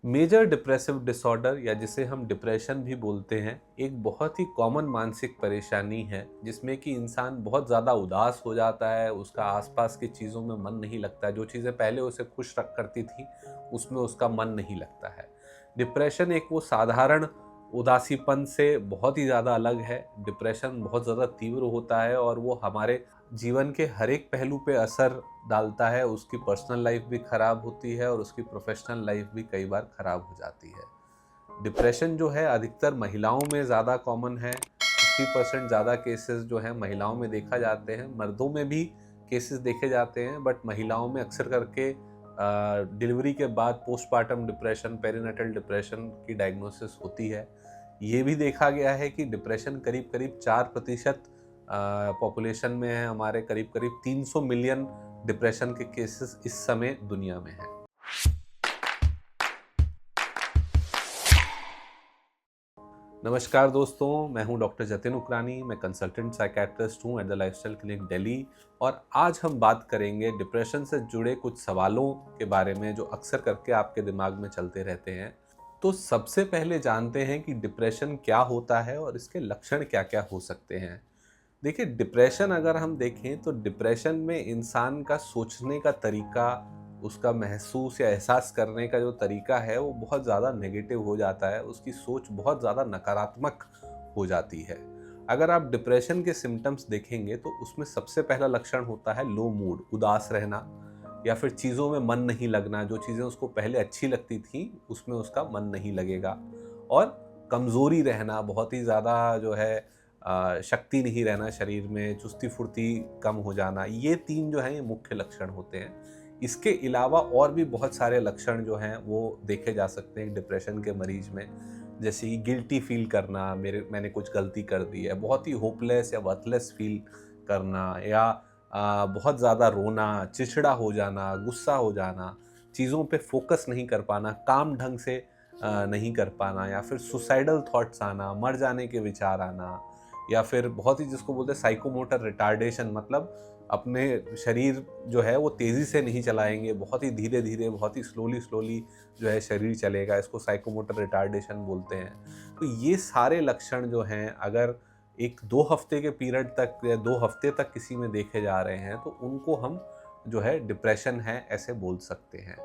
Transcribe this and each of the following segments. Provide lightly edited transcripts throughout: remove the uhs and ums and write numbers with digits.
Major depressive disorder या जिसे हम डिप्रेशन भी बोलते हैं, एक बहुत ही कॉमन मानसिक परेशानी है जिसमें कि इंसान बहुत ज़्यादा उदास हो जाता है, उसका आसपास की चीज़ों में मन नहीं लगता है, जो चीज़ें पहले उसे खुश रख करती थी उसमें उसका मन नहीं लगता है। डिप्रेशन एक वो साधारण उदासीपन से बहुत ही ज़्यादा अलग है। डिप्रेशन बहुत ज़्यादा तीव्र होता है और वो हमारे जीवन के हर एक पहलू पे असर डालता है। उसकी पर्सनल लाइफ भी खराब होती है और उसकी प्रोफेशनल लाइफ भी कई बार खराब हो जाती है। डिप्रेशन जो है अधिकतर महिलाओं में ज़्यादा कॉमन है। 50% ज़्यादा केसेस जो हैं महिलाओं में देखा जाते हैं। मर्दों में भी केसेस देखे जाते हैं, बट महिलाओं में अक्सर करके डिलीवरी के बाद पोस्टपार्टम डिप्रेशन, पेरिनेटल डिप्रेशन की डायग्नोसिस होती है। ये भी देखा गया है कि डिप्रेशन करीब करीब 4% पॉपुलेशन में है। हमारे करीब करीब 300 मिलियन डिप्रेशन के केसेस इस समय दुनिया में हैं। नमस्कार दोस्तों, मैं हूं डॉक्टर जतिन उकरानी। मैं कंसल्टेंट साइकेट्रिस्ट हूं at the lifestyle clinic Delhi. और आज हम बात करेंगे डिप्रेशन से जुड़े कुछ सवालों के बारे में जो अक्सर करके आपके दिमाग में चलते रहते हैं। तो सबसे पहले जानते हैं कि डिप्रेशन क्या होता है और इसके लक्षण क्या क्या हो सकते हैं। देखिए, डिप्रेशन अगर हम देखें तो डिप्रेशन में इंसान का सोचने का तरीका, उसका महसूस या एहसास करने का जो तरीका है वो बहुत ज़्यादा नेगेटिव हो जाता है। उसकी सोच बहुत ज़्यादा नकारात्मक हो जाती है। अगर आप डिप्रेशन के सिम्टम्स देखेंगे तो उसमें सबसे पहला लक्षण होता है लो मूड, उदास रहना, या फिर चीज़ों में मन नहीं लगना। जो चीज़ें उसको पहले अच्छी लगती थी उसमें उसका मन नहीं लगेगा। और कमज़ोरी रहना, बहुत ही ज़्यादा जो है शक्ति नहीं रहना शरीर में, चुस्ती फुर्ती कम हो जाना। ये 3 जो हैं ये मुख्य लक्षण होते हैं। इसके अलावा और भी बहुत सारे लक्षण जो हैं वो देखे जा सकते हैं डिप्रेशन के मरीज में। जैसे कि गिल्टी फील करना, मैंने कुछ गलती कर दी है, बहुत ही होपलेस या वर्थलेस फील करना, या बहुत ज़्यादा रोना, चिड़चिड़ा हो जाना, गुस्सा हो जाना, चीज़ों पे फोकस नहीं कर पाना, काम ढंग से नहीं कर पाना, या फिर सुसाइडल थॉट्स आना, मर जाने के विचार आना, या फिर बहुत ही जिसको बोलते हैं साइकोमोटर रिटार्डेशन, मतलब अपने शरीर जो है वो तेज़ी से नहीं चलाएँगे, बहुत ही धीरे-धीरे, बहुत ही स्लोली जो है शरीर चलेगा। इसको साइकोमोटर रिटार्डेशन बोलते हैं। तो ये सारे लक्षण जो हैं अगर 1-2 हफ्ते के पीरियड तक या 2 हफ्ते तक किसी में देखे जा रहे हैं तो उनको हम जो है डिप्रेशन है ऐसे बोल सकते हैं।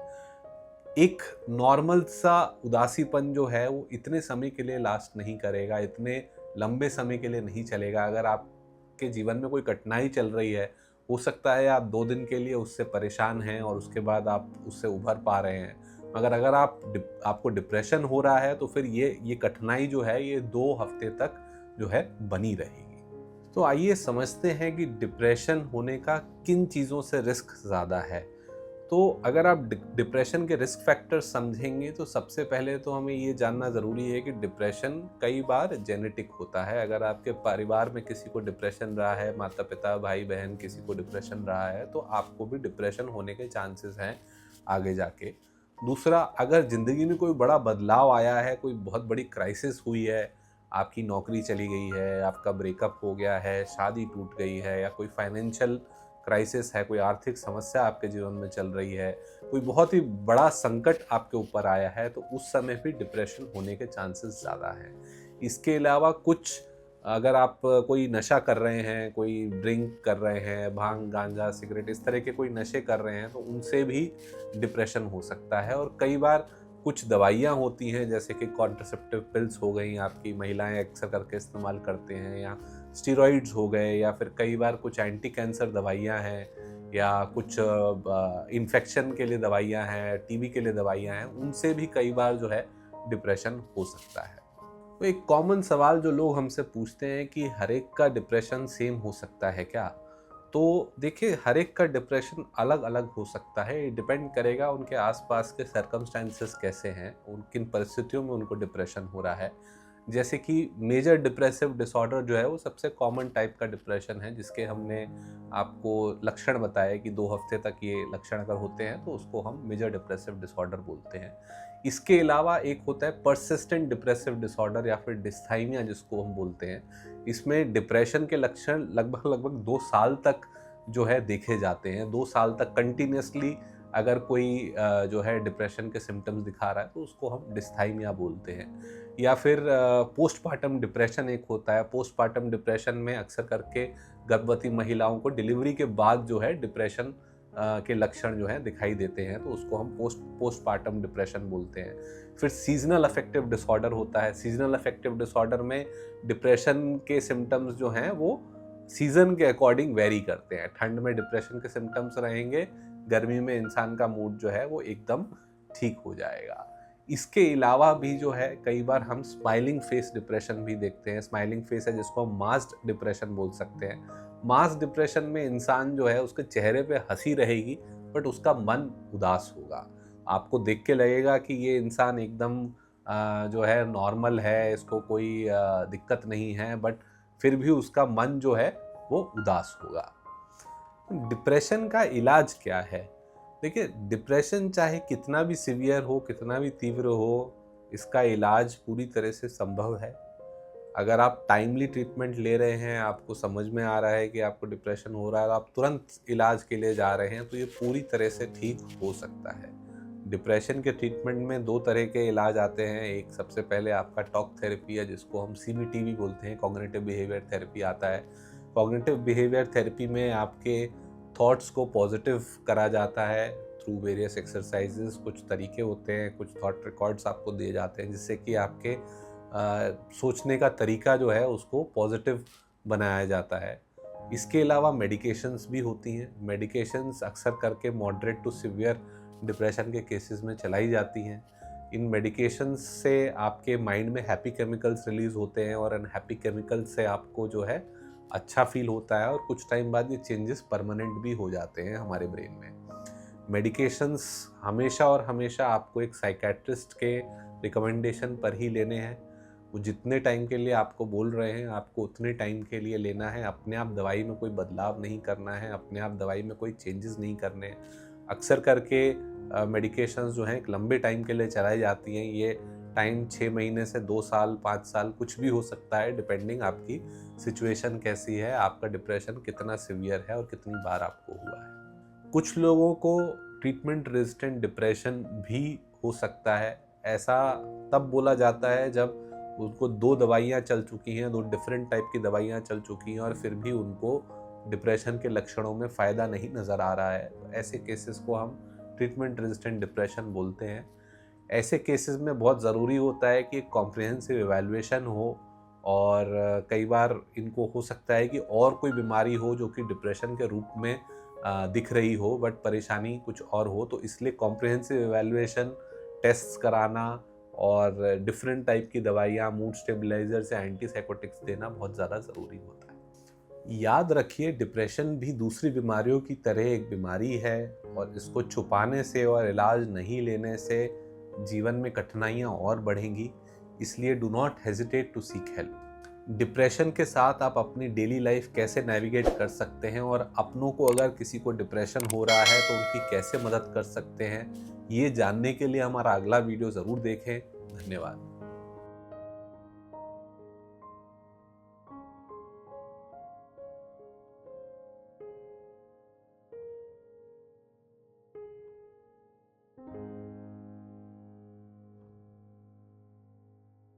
एक नॉर्मल सा उदासीपन जो है वो इतने समय के लिए लास्ट नहीं करेगा, इतने लंबे समय के लिए नहीं चलेगा। अगर आपके जीवन में कोई कठिनाई चल रही है, हो सकता है आप 2 दिन के लिए उससे परेशान हैं और उसके बाद आप उससे उभर पा रहे हैं। मगर अगर आपको डिप्रेशन हो रहा है तो फिर ये कठिनाई जो है ये 2 हफ्ते तक जो है बनी रहेगी। तो आइए समझते हैं कि डिप्रेशन होने का किन चीज़ों से रिस्क ज़्यादा है। तो अगर आप डिप्रेशन के रिस्क फैक्टर्स समझेंगे तो सबसे पहले तो हमें ये जानना ज़रूरी है कि डिप्रेशन कई बार जेनेटिक होता है। अगर आपके परिवार में किसी को डिप्रेशन रहा है, माता पिता, भाई बहन किसी को डिप्रेशन रहा है, तो आपको भी डिप्रेशन होने के चांसेस हैं आगे जाके। दूसरा, अगर ज़िंदगी में कोई बड़ा बदलाव आया है, कोई बहुत बड़ी क्राइसिस हुई है, आपकी नौकरी चली गई है, आपका ब्रेकअप हो गया है, शादी टूट गई है, या कोई फाइनेंशियल क्राइसिस है, कोई आर्थिक समस्या आपके जीवन में चल रही है, कोई बहुत ही बड़ा संकट आपके ऊपर आया है, तो उस समय भी डिप्रेशन होने के चांसेस ज़्यादा हैं। इसके अलावा कुछ, अगर आप कोई नशा कर रहे हैं, कोई ड्रिंक कर रहे हैं, भांग, गांजा, सिगरेट, इस तरह के कोई नशे कर रहे हैं, तो उनसे भी डिप्रेशन हो सकता है। और कई बार कुछ दवाइयाँ होती हैं जैसे कि कॉन्ट्रासेप्टिव पिल्स हो गई, आपकी महिलाएं अक्सर करके इस्तेमाल करते हैं, या स्टेरॉइड्स हो गए, या फिर कई बार कुछ एंटी कैंसर दवाइयाँ हैं, या कुछ इन्फेक्शन के लिए दवाइयाँ हैं, टीबी के लिए दवाइयाँ हैं, उनसे भी कई बार जो है डिप्रेशन हो सकता है। तो एक कॉमन सवाल जो लोग हमसे पूछते हैं कि हर एक का डिप्रेशन सेम हो सकता है क्या? तो देखिए, हर एक का डिप्रेशन अलग-अलग हो सकता है। ये डिपेंड करेगा उनके आस-पास के सर्कमस्टेंसेस कैसे हैं, उन किन परिस्थितियों में उनको डिप्रेशन हो रहा है। जैसे कि मेजर डिप्रेसिव डिसऑर्डर जो है वो सबसे कॉमन टाइप का डिप्रेशन है, जिसके हमने आपको लक्षण बताए कि 2 हफ्ते तक ये लक्षण अगर होते हैं तो उसको हम मेजर डिप्रेसिव डिसऑर्डर बोलते हैं। इसके अलावा एक होता है पर्सिस्टेंट डिप्रेसिव डिसऑर्डर या फिर डिस्थाइमिया जिसको हम बोलते हैं। इसमें डिप्रेशन के लक्षण लगभग 2 साल तक जो है देखे जाते हैं। 2 साल तक कंटिन्यूअसली अगर कोई जो है डिप्रेशन के सिम्टम्स दिखा रहा है तो उसको हम डिस्थाइमिया बोलते हैं। या फिर पोस्टपार्टम डिप्रेशन एक होता है। पोस्टपार्टम डिप्रेशन में अक्सर करके गर्भवती महिलाओं को डिलीवरी के बाद जो है डिप्रेशन के लक्षण जो है दिखाई देते हैं, तो उसको हम पोस्टपार्टम डिप्रेशन बोलते हैं। फिर सीजनल अफेक्टिव डिसऑर्डर होता है। सीजनल अफेक्टिव डिसऑर्डर में डिप्रेशन के सिम्टम्स जो हैं वो सीजन के अकॉर्डिंग वेरी करते हैं। ठंड में डिप्रेशन के सिम्टम्स रहेंगे, गर्मी में इंसान का मूड जो है वो एकदम ठीक हो जाएगा। इसके अलावा भी जो है कई बार हम स्माइलिंग फेस डिप्रेशन भी देखते हैं। स्माइलिंग फेस है जिसको हम मास्क्ड डिप्रेशन बोल सकते हैं। मास्क डिप्रेशन में इंसान जो है उसके चेहरे पे हंसी रहेगी बट उसका मन उदास होगा। आपको देख के लगेगा कि ये इंसान एकदम जो है नॉर्मल है, इसको कोई दिक्कत नहीं है, बट फिर भी उसका मन जो है वो उदास होगा। डिप्रेशन का इलाज क्या है? देखिए, डिप्रेशन चाहे कितना भी सीवियर हो, कितना भी तीव्र हो, इसका इलाज पूरी तरह से संभव है। अगर आप टाइमली ट्रीटमेंट ले रहे हैं, आपको समझ में आ रहा है कि आपको डिप्रेशन हो रहा है, आप तुरंत इलाज के लिए जा रहे हैं, तो ये पूरी तरह से ठीक हो सकता है। डिप्रेशन के ट्रीटमेंट में 2 तरह के इलाज आते हैं। एक सबसे पहले आपका टॉक थेरेपी है जिसको हम CBT भी बोलते हैं, कॉग्निटिव बिहेवियर थेरेपी आता है। कॉग्निटिव बिहेवियर थेरेपी में आपके थॉट्स को पॉजिटिव करा जाता है थ्रू वेरियस एक्सरसाइजेस। कुछ तरीके होते हैं, कुछ थॉट रिकॉर्ड्स आपको दिए जाते हैं जिससे कि आपके सोचने का तरीका जो है उसको पॉजिटिव बनाया जाता है। इसके अलावा मेडिकेशंस भी होती हैं। मेडिकेशंस अक्सर करके मॉडरेट टू सीवियर डिप्रेशन के केसेस में चलाई जाती हैं। इन मेडिकेशंस से आपके माइंड में हैप्पी केमिकल्स रिलीज होते हैं और अनहैप्पी केमिकल्स से आपको जो है अच्छा फील होता है और कुछ टाइम बाद ये चेंजेस परमानेंट भी हो जाते हैं हमारे ब्रेन में। मेडिकेशंस हमेशा और हमेशा आपको एक साइकेट्रिस्ट के रिकमेंडेशन पर ही लेने हैं। वो जितने टाइम के लिए आपको बोल रहे हैं आपको उतने टाइम के लिए लेना है। अपने आप दवाई में कोई बदलाव नहीं करना है, अपने आप दवाई में कोई चेंजेस नहीं करने हैं। अक्सर करके मेडिकेशंस जो हैं एक लंबे टाइम के लिए चलाई जाती हैं। ये टाइम 6 महीने से 2 साल 5 साल कुछ भी हो सकता है, डिपेंडिंग आपकी सिचुएशन कैसी है, आपका डिप्रेशन कितना सीवियर है और कितनी बार आपको हुआ है। कुछ लोगों को ट्रीटमेंट रेजिस्टेंट डिप्रेशन भी हो सकता है। ऐसा तब बोला जाता है जब उनको 2 दवाइयाँ चल चुकी हैं, 2 डिफरेंट टाइप की दवाइयाँ चल चुकी हैं और फिर भी उनको डिप्रेशन के लक्षणों में फ़ायदा नहीं नज़र आ रहा है। तो ऐसे केसेस को हम ट्रीटमेंट रेजिस्टेंट डिप्रेशन बोलते हैं। ऐसे केसेस में बहुत ज़रूरी होता है कि एक कॉम्प्रिहेंसिव इवैल्यूएशन हो और कई बार इनको हो सकता है कि और कोई बीमारी हो जो कि डिप्रेशन के रूप में दिख रही हो बट परेशानी कुछ और हो। तो इसलिए कॉम्प्रिहेंसिव इवैल्यूएशन, टेस्ट कराना और डिफरेंट टाइप की दवाइयाँ, मूड स्टेबलाइजर्स या एंटीसाइकोटिक्स देना बहुत ज़्यादा ज़रूरी होता है। याद रखिए, डिप्रेशन भी दूसरी बीमारियों की तरह एक बीमारी है और इसको छुपाने से और इलाज नहीं लेने से जीवन में कठिनाइयाँ और बढ़ेंगी। इसलिए do not hesitate to seek help. Depression के साथ आप अपनी डेली लाइफ कैसे नेविगेट कर सकते हैं और अपनों को अगर किसी को डिप्रेशन हो रहा है तो उनकी कैसे मदद कर सकते हैं, ये जानने के लिए हमारा अगला वीडियो ज़रूर देखें। धन्यवाद।